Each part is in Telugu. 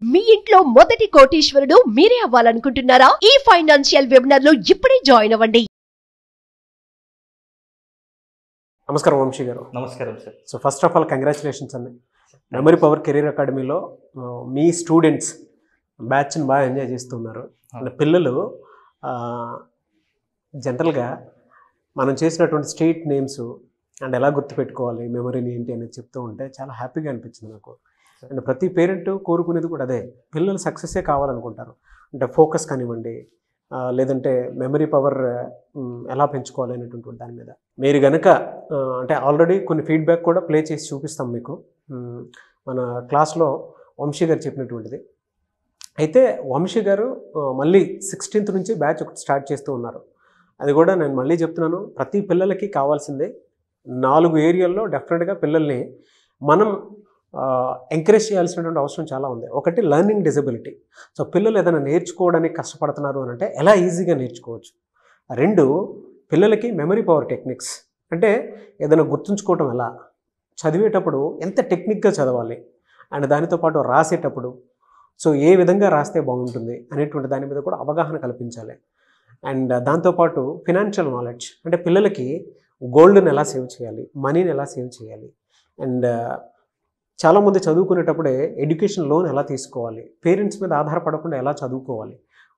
మీ ఇంట్లో మొదటి కోటీశ్వరుడు మీరే అవ్వాలనుకుంటున్నారా? ఈ ఫైనాన్షియల్ వెబినార్ లో ఇప్పుడే జాయిన్ అవ్వండి. నమస్కారం వంశీ గారు. నమస్కారం sir. So first of all congratulations అండి. మెమరీ పవర్ కెరీర్ అకాడమీలో మీ స్టూడెంట్స్ బ్యాచ్ని బాగా ఎంజాయ్ చేస్తున్నారు. అంటే పిల్లలు జనరల్గా మనం చేసినటువంటి స్టేట్ నేమ్స్ అండ్ ఎలా గుర్తుపెట్టుకోవాలి మెమరీని ఏంటి అనేది చెప్తూ ఉంటే చాలా హ్యాపీగా అనిపించింది నాకు. అండ్ ప్రతి పేరెంట్ కోరుకునేది కూడా అదే, పిల్లలు సక్సెస్సే కావాలనుకుంటారు. అంటే ఫోకస్ కానివ్వండి, లేదంటే మెమరీ పవర్ ఎలా పెంచుకోవాలి అనేటువంటి దాని మీద మీరు కనుక అంటే ఆల్రెడీ కొన్ని ఫీడ్బ్యాక్ కూడా ప్లే చేసి చూపిస్తాం మీకు మన క్లాస్లో వంశీ గారు చెప్పినటువంటిది. అయితే వంశీ గారు మళ్ళీ 16th నుంచి బ్యాచ్ ఒకటి స్టార్ట్ చేస్తూ ఉన్నారు. అది కూడా నేను మళ్ళీ చెప్తున్నాను, ప్రతి పిల్లలకి కావాల్సిందే 4 ఏరియాల్లో డెఫినెట్గా పిల్లల్ని మనం ఎంకరేజ్ చేయాల్సినటువంటి అవసరం చాలా ఉంది. ఒకటి లెర్నింగ్ డిజబిలిటీ. సో పిల్లలు ఏదైనా నేర్చుకోవడానికి కష్టపడుతున్నారు అని అంటే ఎలా ఈజీగా నేర్చుకోవచ్చు. 2 పిల్లలకి మెమరీ పవర్ టెక్నిక్స్, అంటే ఏదైనా గుర్తుంచుకోవటం ఎలా, చదివేటప్పుడు ఎంత టెక్నిక్గా చదవాలి అండ్ దానితో పాటు రాసేటప్పుడు సో ఏ విధంగా రాస్తే బాగుంటుంది అనేటువంటి దాని మీద కూడా అవగాహన కల్పించాలి. అండ్ దాంతోపాటు ఫినాన్షియల్ నాలెడ్జ్, అంటే పిల్లలకి గోల్డ్ని ఎలా సేవ్ చేయాలి, మనీని ఎలా సేవ్ చేయాలి, అండ్ చాలామంది చదువుకునేటప్పుడే ఎడ్యుకేషన్ లోన్ ఎలా తీసుకోవాలి, పేరెంట్స్ మీద ఆధారపడకుండా ఎలా చదువుకోవాలి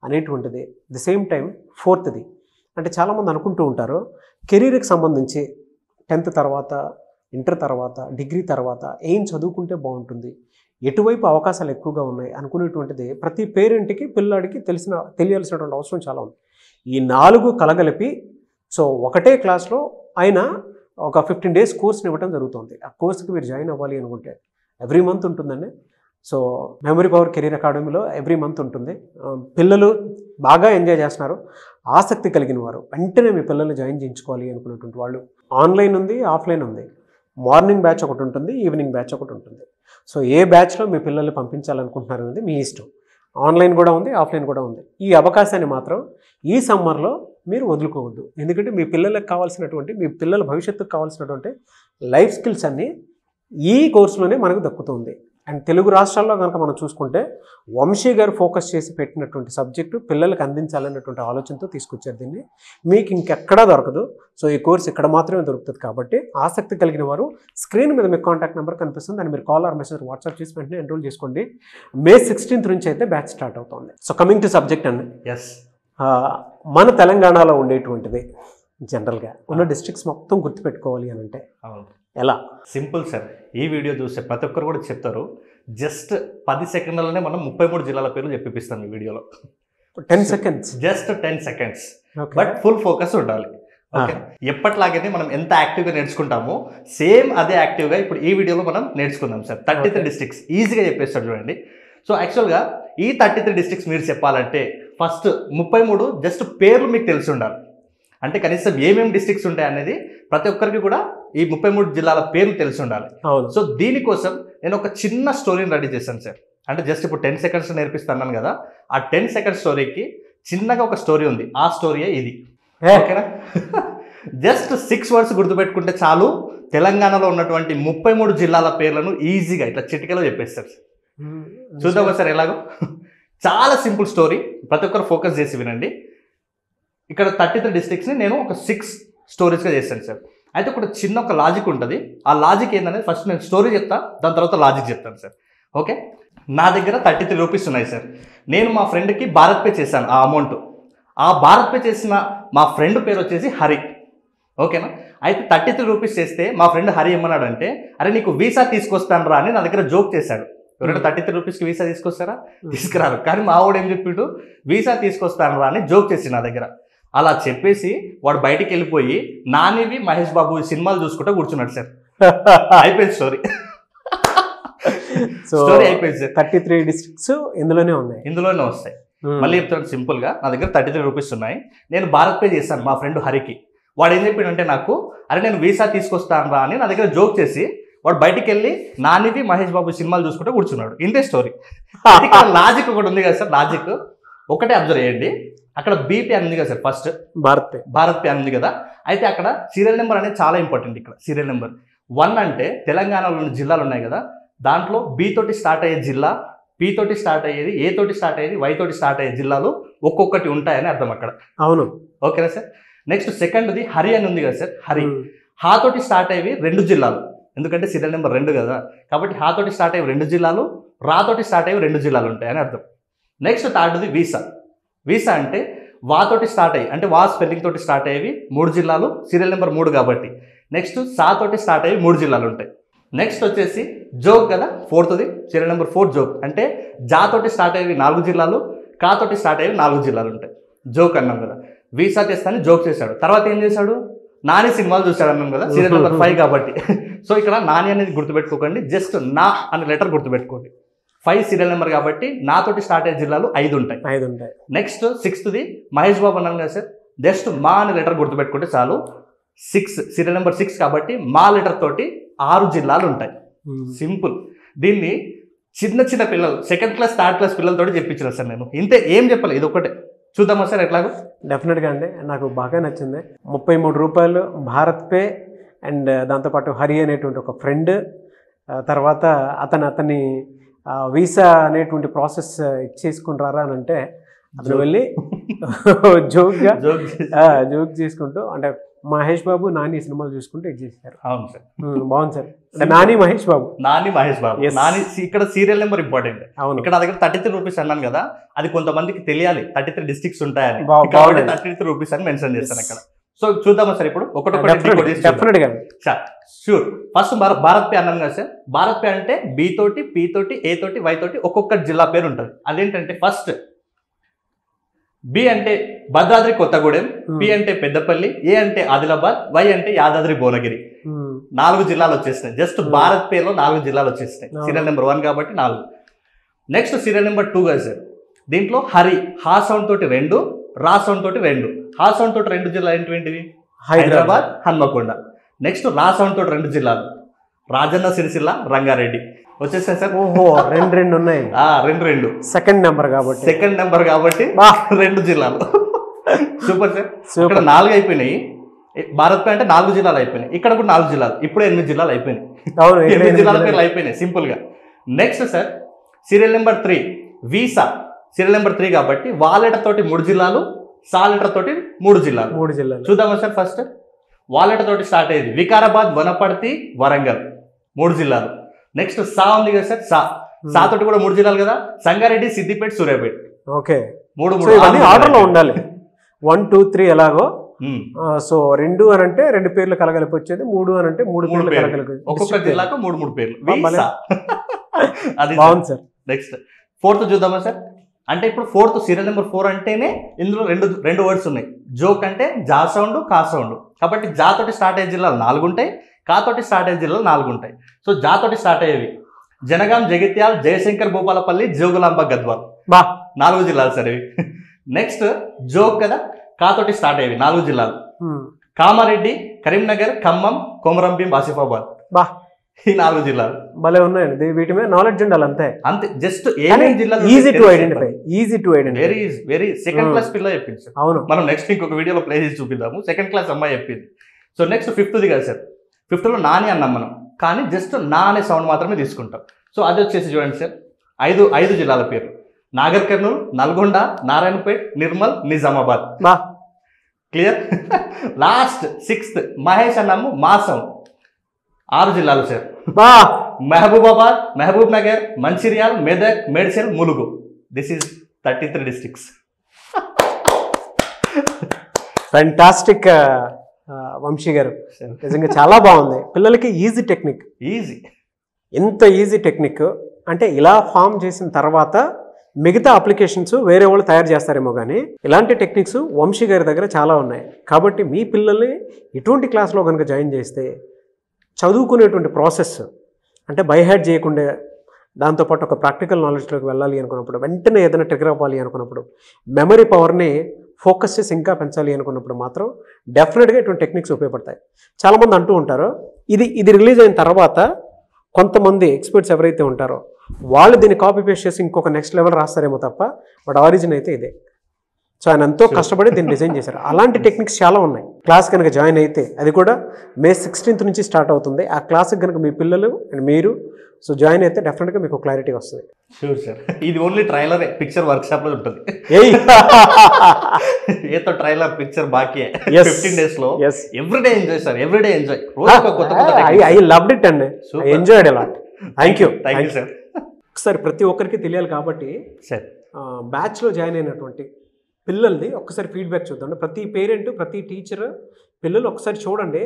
అనేటువంటిది. ది సేమ్ టైం 4th అంటే చాలామంది అనుకుంటూ ఉంటారు కెరీర్కి సంబంధించి 10th తర్వాత, ఇంటర్ తర్వాత, డిగ్రీ తర్వాత ఏం చదువుకుంటే బాగుంటుంది, ఎటువైపు అవకాశాలు ఎక్కువగా ఉన్నాయి అనుకునేటువంటిది ప్రతి పేరెంట్కి పిల్లాడికి తెలియాల్సినటువంటి అవసరం చాలా ఉంది. ఈ 4 కలగలిపి సో ఒకటే క్లాస్లో ఆయన ఒక 15 days కోర్స్ని ఇవ్వడం జరుగుతుంది. ఆ కోర్సుకి మీరు జాయిన్ అవ్వాలి అనుకుంటే ఎవ్రీ మంత్ ఉంటుందండి. సో మెమరీ పవర్ కెరీర్ అకాడమీలో ఎవ్రీ మంత్ ఉంటుంది. పిల్లలు బాగా ఎంజాయ్ చేస్తున్నారు. ఆసక్తి కలిగిన వారు వెంటనే మీ పిల్లల్ని జాయిన్ చేయించుకోవాలి అనుకున్నటువంటి వాళ్ళు ఆన్లైన్ ఉంది, ఆఫ్లైన్ ఉంది. మార్నింగ్ బ్యాచ్ ఒకటి ఉంటుంది, ఈవినింగ్ బ్యాచ్ ఒకటి ఉంటుంది. సో ఏ బ్యాచ్లో మీ పిల్లల్ని పంపించాలనుకుంటున్నారు అనేది మీ ఇష్టం. ఆన్లైన్ కూడా ఉంది, ఆఫ్లైన్ కూడా ఉంది. ఈ అవకాశాన్ని మాత్రం ఈ సమ్మర్లో మీరు వదులుకోవద్దు. ఎందుకంటే మీ పిల్లలకు కావాల్సినటువంటి, మీ పిల్లల భవిష్యత్తుకు కావాల్సినటువంటి లైఫ్ స్కిల్స్ అన్నీ ఈ కోర్సులోనే మనకు దక్కుతుంది. అండ్ తెలుగు రాష్ట్రాల్లో కనుక మనం చూసుకుంటే వంశీ గారు ఫోకస్ చేసి పెట్టినటువంటి సబ్జెక్టు పిల్లలకు అందించాలన్నటువంటి ఆలోచనతో తీసుకొచ్చారు దీన్ని. మీకు ఇంకెక్కడా దొరకదు. సో ఈ కోర్స్ ఇక్కడ మాత్రమే దొరుకుతుంది. కాబట్టి ఆసక్తి కలిగిన వారు స్క్రీన్ మీద మీకు కాంటాక్ట్ నెంబర్ కనిపిస్తుంది, దాన్ని మీరు కాల్ ఆర్ మెసేజ్ వాట్సాప్ చేసి వెంటనే ఎన్రోల్ చేసుకోండి. May 16th నుంచి అయితే బ్యాచ్ స్టార్ట్ అవుతుంది. సో కమింగ్ టు సబ్జెక్ట్ అండి, మన తెలంగాణలో ఉండేటువంటిది జనరల్గా ఉన్న డిస్ట్రిక్ట్స్ మొత్తం గుర్తుపెట్టుకోవాలి అని అంటే ఎలా? Simple sir. ఈ వీడియో చూస్తే ప్రతి ఒక్కరు కూడా చెప్తారు, జస్ట్ 10 సెకండ్లలోనే మనం 33 జిల్లాల పేర్లు చెప్పిస్తాం ఈ వీడియోలో. 10 seconds, just 10 seconds, but full focus ఉండాలి. ఓకే, ఎప్పటిలాగైతే మనం ఎంత యాక్టివ్గా నేర్చుకుంటామో సేమ్ అదే యాక్టివ్గా ఇప్పుడు ఈ వీడియోలో మనం నేర్చుకుందాం సార్. 33 డిస్ట్రిక్ట్స్ ఈజీగా చెప్పేస్తాడు చూడండి. సో యాక్చువల్గా ఈ 33 డిస్ట్రిక్ట్స్ మీరు చెప్పాలంటే ఫస్ట్ 33 జస్ట్ పేర్లు మీకు తెలిసి ఉండాలి. అంటే కనీసం ఏమేమి డిస్ట్రిక్ట్స్ ఉంటాయి అనేది ప్రతి ఒక్కరికి కూడా ఈ 33 జిల్లాల పేర్లు తెలిసి ఉండాలి. సో దీనికోసం నేను ఒక చిన్న స్టోరీని రెడీ చేశాను సార్. అంటే జస్ట్ ఇప్పుడు 10 seconds నేర్పిస్తాను కదా, ఆ 10 seconds స్టోరీకి చిన్నగా ఒక స్టోరీ ఉంది. ఆ స్టోరీయే ఇది. ఓకేనా? జస్ట్ 6 words గుర్తుపెట్టుకుంటే చాలు, తెలంగాణలో ఉన్నటువంటి 33 జిల్లాల పేర్లను ఈజీగా ఇట్లా చిటికలో చెప్పేస్తారు సార్. చూద్దాం సార్ ఎలాగో. చాలా సింపుల్ స్టోరీ, ప్రతి ఒక్కరు ఫోకస్ చేసి వినండి. ఇక్కడ 33 డిస్ట్రిక్ట్స్ని నేను ఒక 6 స్టోరీస్గా చేశాను సార్. అయితే ఒక చిన్న ఒక లాజిక్ ఉంటుంది. ఆ లాజిక్ ఏంటనేది ఫస్ట్ నేను స్టోరీ చెప్తా, దాని తర్వాత లాజిక్ చెప్తాను సార్. ఓకే, నా దగ్గర 33 రూపీస్ ఉన్నాయి సార్. నేను మా ఫ్రెండ్కి భారత్ పే చేశాను ఆ అమౌంట్. ఆ భారత్ పే చేసిన మా ఫ్రెండ్ పేరు వచ్చేసి హరి. ఓకేనా? అయితే 33 రూపీస్ చేస్తే మా ఫ్రెండ్ హరి ఏమన్నాడంటే, అరే నీకు వీసా తీసుకొస్తాను రా అని నా దగ్గర జోక్ చేశాడు. ఎవరైనా 33 రూపీస్కి వీసా తీసుకొస్తారా? తీసుకురారు. కానీ మా వాడు ఏం చెప్పిండు, వీసా తీసుకొస్తాను రా అని జోక్ చేసి నా దగ్గర. అలా చెప్పేసి వాడు బయటికి వెళ్ళిపోయి నానివి, మహేష్ బాబు సినిమాలు చూసుకుంటూ కూర్చున్నాడు సార్. అయిపోయింది స్టోరీ. స్టోరీ అయిపోయింది సార్. 33 డిస్ట్రిక్ట్స్ ఇందులోనే వస్తాయి. మళ్ళీ చెప్తాను సింపుల్గా, నా దగ్గర 33 రూపీస్ ఉన్నాయి. నేను భారత్ పే చేశాను మా ఫ్రెండ్ హరికి. వాడు ఏం చెప్పిండంటే నాకు, అరే నేను వీసా తీసుకొస్తాను రా అని నా దగ్గర జోక్ చేసి వాడు బయటికి వెళ్ళి నానివి, మహేష్ బాబు సినిమాలు చూసుకుంటూ కూర్చున్నాడు. ఇంతే స్టోరీ. లాజిక్ ఒకటి ఉంది కదా సార్. లాజిక్ ఒకటే అబ్జర్వ్ చేయండి. అక్కడ బీపీ అని ఉంది కదా సార్, ఫస్ట్ భారత్ పే అని ఉంది కదా. అయితే అక్కడ సీరియల్ నెంబర్ అనేది చాలా ఇంపార్టెంట్. ఇక్కడ సీరియల్ నెంబర్ 1 అంటే తెలంగాణలో జిల్లాలు ఉన్నాయి కదా, దాంట్లో బి తోటి స్టార్ట్ అయ్యే జిల్లా, పి తోటి స్టార్ట్ అయ్యేది, ఏ తోటి స్టార్ట్ అయ్యేది, వై తోటి స్టార్ట్ అయ్యే జిల్లాలు ఒక్కొక్కటి ఉంటాయని అర్థం అక్కడ. అవును. ఓకేనా సార్? నెక్స్ట్ సెకండ్ది హరి అని ఉంది కదా సార్. హరి హా తోటి స్టార్ట్ అయ్యేవి 2 జిల్లాలు, ఎందుకంటే సీరియల్ నెంబర్ 2 కదా, కాబట్టి హా తోటి స్టార్ట్ అయ్యేవి 2 జిల్లాలు, రా తోటి స్టార్ట్ అయ్యేవి 2 జిల్లాలు ఉంటాయని అర్థం. Next థర్డ్ది visa. వీసా అంటే వా తోటి స్టార్ట్ అయ్యి, అంటే వా స్పెల్లింగ్ తోటి స్టార్ట్ అయ్యేవి 3 జిల్లాలు, సీరియల్ నెంబర్ 3 కాబట్టి. నెక్స్ట్ సా తోటి స్టార్ట్ అయ్యి 3 జిల్లాలు ఉంటాయి. నెక్స్ట్ వచ్చేసి జోక్ కదా, 4ది సీరియల్ నెంబర్ 4 జోక్ అంటే జా తోటి స్టార్ట్ అయ్యేవి 4 జిల్లాలు, కా తోటి స్టార్ట్ అయ్యేవి 4 జిల్లాలు ఉంటాయి. జోక్ అన్నాం కదా, వీసా చేస్తాను జోక్ చేశాడు. తర్వాత ఏం చేశాడు, నాని సినిమాలు చూశాడు అన్నాం కదా, సీరియల్ నెంబర్ 5 కాబట్టి. సో ఇక్కడ నాని అనేది గుర్తుపెట్టుకోకండి, జస్ట్ నా అనే లెటర్ గుర్తుపెట్టుకోండి. 5 సీరియల్ నెంబర్ కాబట్టి నాతోటి స్టార్ట్ అయ్యే జిల్లాలు 5 ఉంటాయి. నెక్స్ట్ 6ది మహేష్ బాబు అన్నాం కదా సార్, జస్ట్ మా అనే లెటర్ గుర్తుపెట్టుకుంటే చాలు. 6 సీరియల్ నెంబర్ 6 కాబట్టి మా లెటర్ తోటి 6 జిల్లాలు ఉంటాయి. సింపుల్. దీన్ని చిన్న చిన్న పిల్లలు, 2nd క్లాస్ 3rd క్లాస్ పిల్లలతో చెప్పించిన సార్ నేను. ఇంతే, ఏం చెప్పాలి, ఇది ఒకటే. చూద్దామా సార్ ఎట్లాగో? డెఫినెట్గా అండి, నాకు బాగా నచ్చింది. 33 రూపాయలు భారత్ పే అండ్ దాంతోపాటు హరి అనేటువంటి ఒక ఫ్రెండ్, తర్వాత అతన్ని వీసా అనేటువంటి ప్రాసెస్ ఇచ్చేసుకుని రారా అని అంటే అతను వెళ్ళి జోక్ చేసుకుంటూ, అంటే మహేష్ బాబు నాని సినిమాలు చూసుకుంటూ ఇచ్చేసారు. అవును సార్, బాగుంది సార్. నాని మహేష్ బాబు, నాని మహేష్ బాబు. నాని ఇక్కడ సీరియల్ నెంబర్ ఇంపార్టెంట్. అవును. ఇక్కడ నా దగ్గర 33 రూపీస్ అన్నాను కదా, అది కొంతమందికి తెలియాలి 33 డిస్ట్రిక్ట్స్ ఉంటాయని, 33 రూపీస్ అని మెన్షన్ చేస్తాను అక్కడ. సో చూద్దామా సార్ ఇప్పుడు డెఫినెట్గా షూర్. ఫస్ట్ భారత్ పే అన్నాం కదా సార్. భారత్ పే అంటే బి తోటి, పి తోటి, ఏ తోటి, వై తోటి ఒక్కొక్క జిల్లా పేరు ఉంటుంది. అదేంటంటే ఫస్ట్ బి అంటే భద్రాద్రి కొత్తగూడెం, పి అంటే పెద్దపల్లి, ఏ అంటే ఆదిలాబాద్, వై అంటే యాదాద్రి భువనగిరి. 4 జిల్లాలు వచ్చేసినాయి. జస్ట్ భారత్ పేలో 4 జిల్లాలు వచ్చేసినాయి. సీరియల్ నెంబర్ 1 కాబట్టి 4. నెక్స్ట్ సీరియల్ నెంబర్ 2 కదా సార్. దీంట్లో హరి హా సౌండ్ తోటి 2, రా సౌండ్ తోటి 2. హా సౌండ్ తోటి 2 జిల్లాలు ఏంటివి? హైదరాబాద్, హన్మకొండ. నెక్స్ట్ రా సౌండ్ తోటి 2 జిల్లాలు, రాజన్న సిరిసిల్ల, రంగారెడ్డి వచ్చేసాయి సార్. ఓహో, 2 ఉన్నాయి. 2 సెకండ్ నెంబర్ కాబట్టి 2 జిల్లాలు. Super sir. ఇక్కడ 4 అయిపోయినాయి. భారత్ పే అంటే 4 జిల్లాలు అయిపోయినాయి. ఇక్కడ కూడా 4 జిల్లాలు, ఇప్పుడు 8 జిల్లాలు అయిపోయినాయి. 8 జిల్లాల పేర్లు అయిపోయినాయి సింపుల్ గా. Next sir serial number 3 visa. Serial number 3 కాబట్టి వా లెటర్ తోటి 3 జిల్లాలు, సా లెటర్ తోటి 3 జిల్లాలు. చూద్దామా సార్? ఫస్ట్ వా లెటర్ తోటి స్టార్ట్ అయ్యేది వికారాబాద్, వనపర్తి, వరంగల్ 3 జిల్లాలు. నెక్స్ట్ సా ఉంది కదా సార్, సా తోటి కూడా 3 జిల్లాలు కదా, సంగారెడ్డి, సిద్దిపేట, సూర్యాపేట. ఓకే, 3 ఆర్డర్లో ఉండాలి. 1, 2, 3 ఎలాగో. సో 2 అని అంటే 2 పేర్లు కలగలిపి వచ్చేది, 3 అని అంటే 3 పేర్లు కలగలిపి, ఒక్కొక్క జిల్లాకు 3 పేర్లు. అది బాగుంది సార్. నెక్స్ట్ 4th చూద్దామా సార్. అంటే ఇప్పుడు 4th సీరియల్ నెంబర్ 4 అంటేనే ఇందులో రెండు వర్డ్స్ ఉన్నాయి. జోక్ అంటే జా సౌండ్, కా సౌండ్ కాబట్టి జా తోటి స్టార్ట్ అయ్యే జిల్లాలు 4 ఉంటాయి, కా తోటి స్టార్ట్ అయ్యే జిల్లాలు 4 ఉంటాయి. సో జా తోటి స్టార్ట్ అయ్యేవి జనగాం, జగిత్యాల్, జయశంకర్, భూపాలపల్లి, జోగులాంబ, గద్వాల్ 4 జిల్లాలు సార్ ఇవి. నెక్స్ట్ జోక్ కదా, కా తోటి స్టార్ట్ అయ్యేవి 4 జిల్లాలు, కామారెడ్డి, కరీంనగర్, ఖమ్మం, కొమరంభీం, ఆసిఫాబాద్ ఈ 4 జిల్లాలు. భలే ఉన్నాయండి, వీటి మీద నాలెడ్జ్ ఉండాలి అంతే. జస్ట్ ఏమేమి జిల్లాలు easy to identify. Very 2nd class పిల్ల చెప్పింది సార్. అవును, మనం నెక్స్ట్ ఇంకొక వీడియోలో ప్లే చేసి చూపిద్దాము. 2nd క్లాస్ అమ్మాయి చెప్పింది. సో నెక్స్ట్ 5th కదా సార్. 5th లో నాని అన్నాం మనం, కానీ జస్ట్ నా అనే సౌండ్ మాత్రమే తీసుకుంటాం. సో అది వచ్చేసి చూడండి సార్, 5 జిల్లాల పేరు: Nagarkurnool, Nalgonda, Narayanpet, Nirmal, Nizamabad. Clear. Last 6th Mahesh అన్నాము, మా సౌండ్ 6 జిల్లాలు sir. Mahabubabad, Mahabubnagar, Mancherial, Medak, Medchal, Mulugu. This is 33 districts. Fantastic Vamshi గారు, నిజంగా చాలా బాగుంది. పిల్లలకి ఈజీ టెక్నిక్, ఎంత ఈజీ టెక్నిక్ అంటే ఇలా ఫామ్ చేసిన తర్వాత మిగతా అప్లికేషన్స్ వేరే వాళ్ళు తయారు చేస్తారేమో, కానీ ఇలాంటి టెక్నిక్స్ వంశీ గారి దగ్గర చాలా ఉన్నాయి. కాబట్టి మీ పిల్లల్ని ఇటువంటి క్లాస్లో కనుక జాయిన్ చేస్తే చదువుకునేటువంటి ప్రాసెస్ అంటే బైహార్ట్ చేయకుండా, దాంతోపాటు ఒక ప్రాక్టికల్ నాలెడ్జ్లోకి వెళ్ళాలి అనుకున్నప్పుడు, వెంటనే ఏదైనా ట్రిగర్ అవ్వాలి అనుకున్నప్పుడు, మెమరీ పవర్ని ఫోకస్ చేసి ఇంకా పెంచాలి అనుకున్నప్పుడు మాత్రం డెఫినెట్గా ఇటువంటి టెక్నిక్స్ ఉపయోగపడతాయి. చాలామంది అంటూ ఉంటారు, ఇది రిలీజ్ అయిన తర్వాత కొంతమంది ఎక్స్పర్ట్స్ ఎవరైతే ఉంటారో వాళ్ళు దీన్ని కాపీ పేస్ట్ చేసి ఇంకొక నెక్స్ట్ లెవెల్ రాస్తారేమో తప్ప, బట్ ఆరిజిన్ అయితే ఇదే. సో ఆయన ఎంతో కష్టపడి దీన్ని డిజైన్ చేశారు. అలాంటి టెక్నిక్స్ చాలా ఉన్నాయి. క్లాస్ కనుక జాయిన్ అయితే అది కూడా May 16th నుంచి స్టార్ట్ అవుతుంది. ఆ క్లాస్కి కనుక మీ పిల్లలు అండ్ మీరు సో జాయిన్ అయితే డెఫినెట్గా మీకు క్లారిటీ వస్తుంది. Sure sir. ఇది ఓన్లీ ట్రైలర్, పిక్చర్ వర్క్షాప్లో ఉంటుంది. ఏతో ట్రైలర్ పిక్చర్ బాకీ 15 days లో everyday enjoy sir, everyday enjoy. I loved it అండి, I enjoyed a lot. Thank you sir. ఒకసారి ప్రతి ఒక్కరికి తెలియాలి కాబట్టి సార్ బ్యాచ్లో జాయిన్ అయినటువంటి పిల్లలది ఒక్కసారి ఫీడ్బ్యాక్ చూద్దాం. ప్రతి పేరెంట్, ప్రతి టీచర్, పిల్లలు ఒకసారి చూడండి.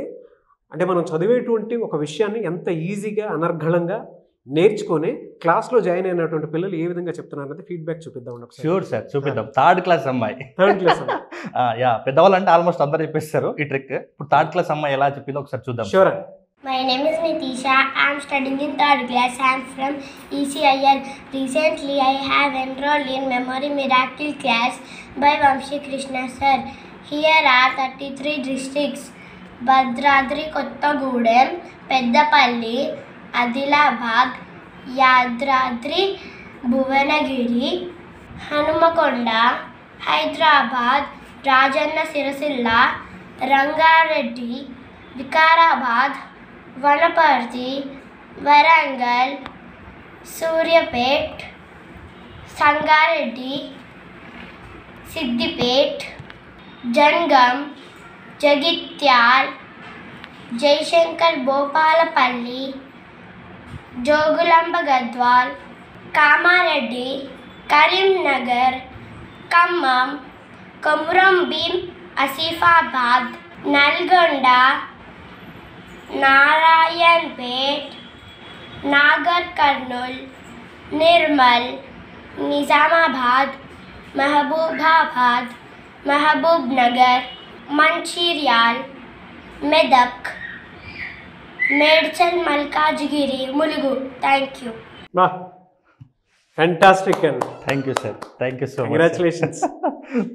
అంటే మనం చదివేటువంటి ఒక విషయాన్ని ఎంత ఈజీగా అనర్గళంగా నేర్చుకొని క్లాస్లో జాయిన్ అయినటువంటి పిల్లలు ఏ విధంగా చెప్తున్నారు అనేది ఫీడ్బ్యాక్ చూపిద్దాం. షూర్ సార్, చూపిద్దాం. థర్డ్ క్లాస్ అమ్మాయి, యా పెద్దవాళ్ళు అంటే ఆల్మోస్ట్ అందరూ చెప్పేస్తారు ఈ ట్రిక్. ఇప్పుడు థర్డ్ క్లాస్ అమ్మాయి ఎలా చెప్పిందో ఒకసారి చూద్దాం. Sure. My name is Nitisha. I am studying in 3rd class. I am from ECIL. Recently, I have enrolled in Memory Miracle class by Vamshi Krishna sir. Here are 33 districts: Bhadradri, Kottagudem, Peddapalli, Adilabad, Yadradri, Bhuvanagiri, Hanumakonda, Hyderabad, Rajanna Sirasilla, Rangareddy, Vikarabad, Vanaparthi, Varangal, Suryapet, Sangareddy, Siddipet, Jangam, Jagityal, Jaishankar Bopalapalli, Jogulamba Gadwal, Kamareddy, Karimnagar, Khammam, Komuram Bhim, Asifabad, Nalgonda, Narayanpet, Nagar Karnool, Nirmal, Nizamabad, Mahbubabad, Mahbubnagar, Manchiryal, Medak, Medchal Malkajgiri, Mulugu. Thank you. Fantastic అండి. Thank you sir, thank you so much. Congratulations.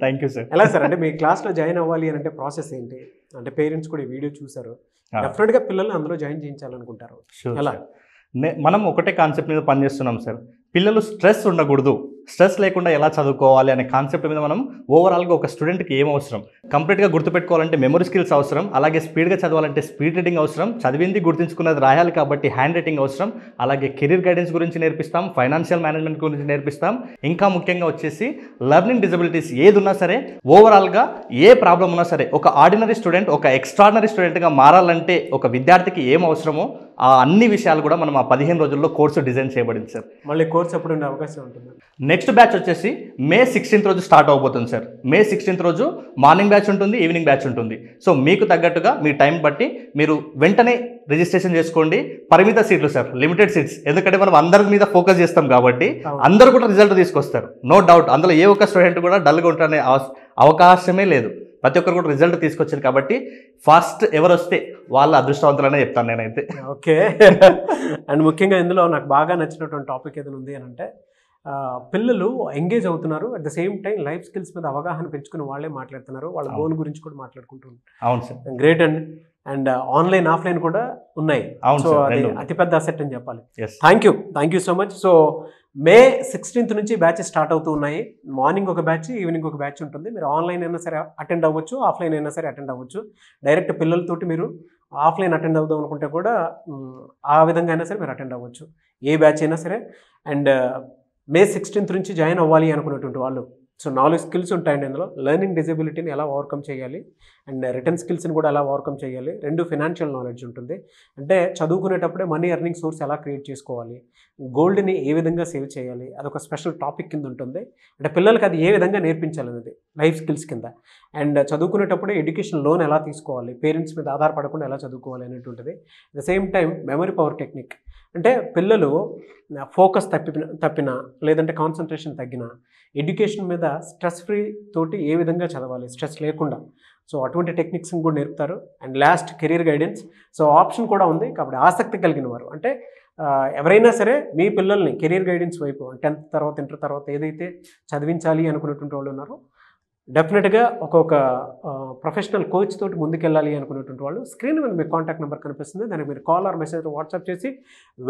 Thank you sir. ఎలా సార్ అంటే మీ క్లాస్లో జాయిన్ అవ్వాలి అని అంటే ప్రాసెస్ ఏంటి? అంటే పేరెంట్స్ కూడా ఈ వీడియో చూసారు, డెఫినెట్గా పిల్లల్ని అందులో జాయిన్ చేయించాలనుకుంటారు. ఎలా? మనం ఒకటే కాన్సెప్ట్ మీద పనిచేస్తున్నాం సార్. పిల్లలు స్ట్రెస్ ఉండకూడదు, స్ట్రెస్ లేకుండా ఎలా చదువుకోవాలి అనే కాన్సెప్ట్ మీద మనం ఓవరాల్గా ఒక స్టూడెంట్కి ఏం అవసరం, కంప్లీట్గా గుర్తుపెట్టుకోవాలంటే మెమరీ స్కిల్స్ అవసరం, అలాగే స్పీడ్గా చదవాలంటే స్పీడ్ రీడింగ్ అవసరం, చదివింది గుర్తుంచుకున్నది రాయాలి కాబట్టి హ్యాండ్ రైటింగ్ అవసరం, అలాగే కెరీర్ గైడెన్స్ గురించి నేర్పిస్తాం, ఫైనాన్షియల్ మేనేజ్మెంట్ గురించి నేర్పిస్తాం. ఇంకా ముఖ్యంగా వచ్చేసి లెర్నింగ్ డిజబిలిటీస్ ఏది ఉన్నా సరే, ఓవరాల్గా ఏ ప్రాబ్లం ఉన్నా సరే, ఒక ఆర్డినరీ స్టూడెంట్ ఒక ఎక్స్ట్రాడినరీ స్టూడెంట్గా మారాలంటే ఒక విద్యార్థికి ఏం అవసరమో ఆ అన్ని విషయాలు కూడా మనం ఆ 15 రోజుల్లో కోర్సు డిజైన్ చేయబడింది సార్. మళ్ళీ కోర్స్ ఎప్పుడు ఉండే అవకాశం ఉంటుంది? నెక్స్ట్ బ్యాచ్ వచ్చేసి May 16th రోజు స్టార్ట్ అవబోతుంది సార్. May 16th రోజు మార్నింగ్ బ్యాచ్ ఉంటుంది, ఈవినింగ్ బ్యాచ్ ఉంటుంది. సో మీకు తగ్గట్టుగా మీ టైం బట్టి మీరు వెంటనే రిజిస్ట్రేషన్ చేసుకోండి. పరిమిత సీట్లు సార్, లిమిటెడ్ సీట్స్. ఎందుకంటే మనం అందరి మీద ఫోకస్ చేస్తాం కాబట్టి అందరూ కూడా రిజల్ట్ తీసుకొస్తారు, నో డౌట్. అందులో ఏ ఒక్క స్టూడెంట్ కూడా డల్గా ఉంటారనే అవకాశమే లేదు. ప్రతి ఒక్కరు కూడా రిజల్ట్ తీసుకొచ్చారు కాబట్టి ఫస్ట్ ఎవరు వస్తే వాళ్ళ అదృష్టవంతులనే చెప్తాను నేనైతే. ఓకే. అండ్ ముఖ్యంగా ఇందులో నాకు బాగా నచ్చినటువంటి టాపిక్ ఏదైనా ఉంది అని అంటే పిల్లలు ఎంగేజ్ అవుతున్నారు, at the same time life skills మీద అవగాహన పెంచుకుని వాళ్ళే మాట్లాడుతున్నారు, వాళ్ళ గోల్ గురించి కూడా మాట్లాడుకుంటున్నారు. అవును సార్, గ్రేట్ అండి. అండ్ ఆన్లైన్ ఆఫ్లైన్ కూడా ఉన్నాయి. సో అది అతిపెద్ద అసెట్ అని చెప్పాలి. Thank you so much. So May 16th నుంచి బ్యాచెస్ స్టార్ట్ అవుతూ ఉన్నాయి. మార్నింగ్ ఒక బ్యాచ్, ఈవినింగ్ ఒక బ్యాచ్ ఉంటుంది. మీరు ఆన్లైన్ అయినా సరే అటెండ్ అవ్వచ్చు, ఆఫ్లైన్ అయినా సరే అటెండ్ అవ్వచ్చు. డైరెక్ట్ పిల్లలతోటి మీరు ఆఫ్లైన్ అటెండ్ అవుదాం అనుకుంటే కూడా ఆ విధంగా అయినా సరే మీరు అటెండ్ అవ్వచ్చు, ఏ బ్యాచ్ అయినా సరే. అండ్ May 16th నుంచి జాయిన్ అవ్వాలి అనుకున్నటువంటి వాళ్ళు సో 4 స్కిల్స్ ఉంటాయండి ఇందులో. లెర్నింగ్ డిజబిలిటీని ఎలా ఓవర్కమ్ చేయాలి, అండ్ రిటర్న్ స్కిల్స్ని కూడా ఎలా ఓవర్కమ్ చేయాలి, 2 ఫినాన్షియల్ నాలెడ్జ్ ఉంటుంది. అంటే చదువుకునేటప్పుడే మనీ ఎర్నింగ్ సోర్స్ ఎలా క్రియేట్ చేసుకోవాలి, గోల్డ్ని ఏ విధంగా సేవ్ చేయాలి, అదొక స్పెషల్ టాపిక్ కింద ఉంటుంది. అంటే పిల్లలకి అది ఏ విధంగా నేర్పించాలనేది లైఫ్ స్కిల్స్ కింద. అండ్ చదువుకునేటప్పుడే ఎడ్యుకేషన్ లోన్ ఎలా తీసుకోవాలి, పేరెంట్స్ మీద ఆధారపడకుండా ఎలా చదువుకోవాలి అనేటువంటిది. At the same time memory power technique, అంటే పిల్లలు ఫోకస్ తప్పినా లేదంటే కాన్సన్ట్రేషన్ తగ్గినా ఎడ్యుకేషన్ మీద స్ట్రెస్ ఫ్రీ తోటి ఏ విధంగా చదవాలి, స్ట్రెస్ లేకుండా. సో అటువంటి టెక్నిక్స్ని కూడా నేర్పుతారు. And last career guidance. So option కూడా ఉంది కాబట్టి ఆసక్తి కలిగిన వారు, అంటే ఎవరైనా సరే మీ పిల్లల్ని కెరీర్ గైడెన్స్ వైపు 10th తర్వాత ఇంటర్ తర్వాత ఏదైతే చదివించాలి అనుకున్నటువంటి వాళ్ళు ఉన్నారో డెఫినెట్గా ఒక్కొక్క ప్రొఫెషనల్ కోచ్ తోటి ముందుకెళ్ళాలి అనుకునేటువంటి వాళ్ళు స్క్రీన్ మీద మీకు కాంటాక్ట్ నెంబర్ కనిపిస్తుంది, దానికి మీరు కాల్ ఆర్ మెసేజ్ వాట్సాప్ చేసి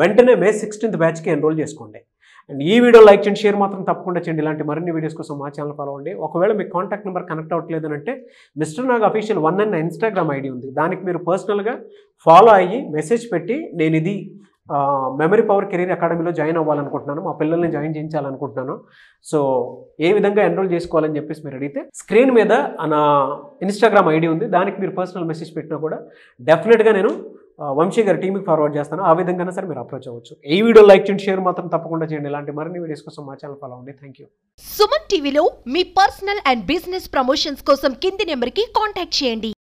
వెంటనే May 16th బ్యాచ్కి ఎన్రోల్ చేసుకోండి. అండ్ ఈ వీడియో లైక్ చేయండి, షేర్ మాత్రం తప్పకుండా చేయండి. ఇలాంటి మరిన్ని వీడియోస్ కోసం మా ఛానల్ ఫాలో అవ్వండి. ఒకవేళ మీకు కాంటాక్ట్ నెంబర్ కనెక్ట్ అవ్వట్లేదు అంటే మిస్టర్ నాగ్ అఫీషియల్ 1 అన్న ఇన్స్టాగ్రామ్ ఐడి ఉంది. దానికి మీరు పర్సనల్గా ఫాలో అయ్యి మెసేజ్ పెట్టి నేను ఇది మెమరీ పవర్ కెరీర్ అకాడమీలో జాయిన్ అవ్వాలనుకుంటున్నాను, మా పిల్లల్ని జాయిన్ చేయించాలనుకుంటున్నాను, సో ఏ విధంగా ఎన్రోల్ చేసుకోవాలని చెప్పేసి మీరు అడిగితే స్క్రీన్ మీద నా ఇన్స్టాగ్రామ్ ఐడి ఉంది. దానికి మీరు పర్సనల్ మెసేజ్ పెట్టినా కూడా డెఫినెట్గా నేను వంశీ గారి టీంకి ఫార్వర్డ్ చేస్తాను. ఆ విధంగానే సరే మీరు అప్రోచ్ అవ్వచ్చు. ఈ వీడియో లైక్ చేయండి, షేర్ మాత్రం తప్పకుండా చేయండి. ఇలాంటి మరిన్ని వీడియోస్ కోసం మా ఛానల్ ఫాలో అవ్వండి. Thank you. సుమన్ టీవీలో మీ పర్సనల్ అండ్ బిజినెస్ ప్రమోషన్స్ కోసం కింది నెంబర్కి కాంటాక్ట్ చేయండి.